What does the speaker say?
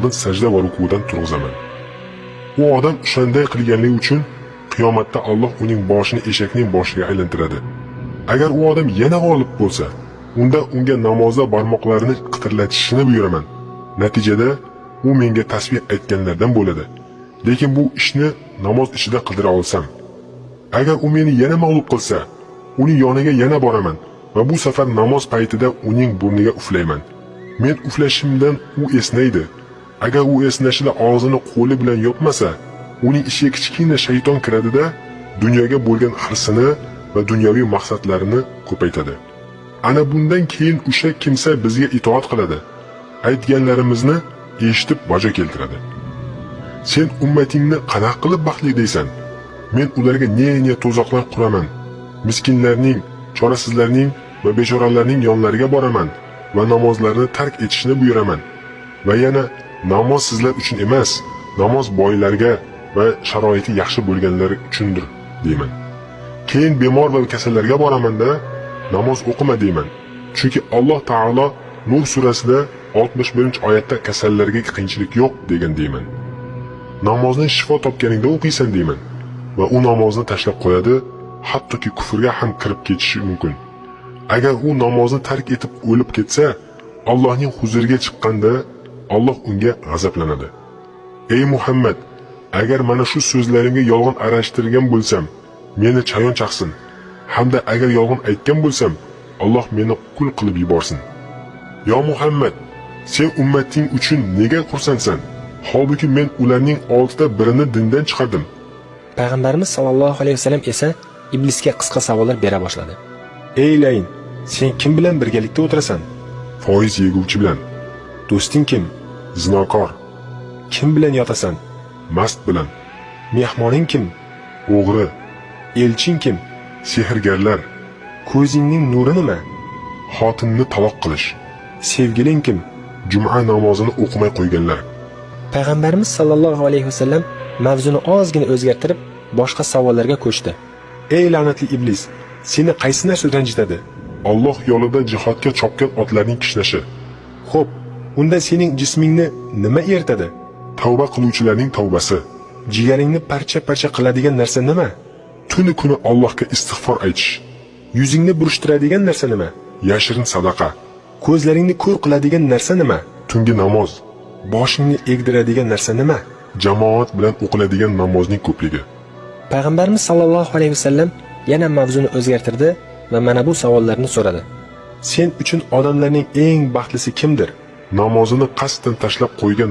oldin sajda va rukudan turg'izaman. U odam shunday qilganligi uchun qiyomatda Alloh uning boshini eshakning boshiga aylantiradi. Agar u odam yana g'olib bo'lsa, unda unga namozda barmoqlarini qitirlatishini buyuraman. Natijada u menga tasbih aytganlardan bo'ladi. Lekin bu ishni namoz ichida qildira olsam, agar u meni yana mag'lub qilsa, uning yoniga yana boraman va bu safar namoz paytida uning burniga uflayman. Men uflashimdan u esnaydi. Agar u esnashida og'zini qo'li bilan yopmasa, uning ishiga kichkina shayton kiradida dunyoga bo'lgan hirsini va dunyoviy maqsadlarini ko'paytadi. Ana bundan keyin o'sha kimsa bizga itoat qiladi. Aytganlarimizni eshitib bajo keltiradi. Sen ummatingni qanaqa qilib baxtli deysan? Men ularga ne to'zoqlar quraman. Miskinlarning, chorasizlarning va bechoralarning yonlariga boraman va namozlarni tark etishni buyuraman. Va yana namoz sizlar uchun emas, namoz boylarga va sharoiti yaxshi bo'lganlar uchundir deyman. Keyin bemor va kasallarga boraman-da, namoz o'qima deyman. Chunki Alloh taolo Nur surasida 61-oyatda kasallarga qiyinchilik yo'q degan deyman. Namozni shifo topganingda o'qiysan deyman. Va u namozni tashlab qo'yadi, hattoki kufrga ham kirib ketishi mumkin. Agar u namozni tark etib o'lib ketsa, Allohning huzuriga chiqqanda Alloh unga g'azablanadi. Ey Muhammad, agar mana shu so'zlarimga yolg'on aralashtirgan bo'lsam, meni chayon chaqsin. Hamda agar yolg'on aytgan bo'lsam, Alloh meni qul qilib yuborsin. Yo Muhammad, sen ummating uchun nega xursandsan? Holbuki men ularning 6ta birini dindan chiqardim. Payg'ambarimiz sollallohu alayhi vasallam esa iblisga qisqa savollar bera boshladi. Ey Layn, sen kim bilan birgalikda o'tirasan? Foiz yeguvchi bilan. Do'sting kim? Zinokor. Kim bilan yotasan? Mast bilan. Mehmoning kim? O'g'ri. Elching kim? Sehrgarlar. Ko'zingning nuri nima? Xotinni taloq qilish. Sevgiling kim? Juma namozini o'qimay qo'yganlar. Payg'ambarimiz sollallohu alayhi vasallam mavzuni ozgina o'zgartirib, boshqa savollarga ko'chdi. Ey la'natli iblis, seni qaysi narsa ranjitadi? Alloh yo'lida jihodga chopgan otlarning kishnashi. Xo'p, unda sening jismingni nima eritadi? Tavba qiluvchilarning tavbasi. Jigaringni parcha-parcha qiladigan narsa nima? Tuni kuni Allohga istig'for aytish. Yuzingni burishtiradigan narsa nima? Yashirin sadaqa. Ko'zlaringni ko'r qiladigan narsa nima? Tungi namoz. Boshingni egdiradigan narsa nima? Jamoat bilan o'qiladigan namozning ko'pligi. Payg'ambarimiz sollallohu alayhi vasallam yana mavzuni o'zgartirdi va mana bu savollarni so'radi. Sen uchun odamlarning eng baxtlisi kimdir? Namozini qasddan tashlab qo'ygan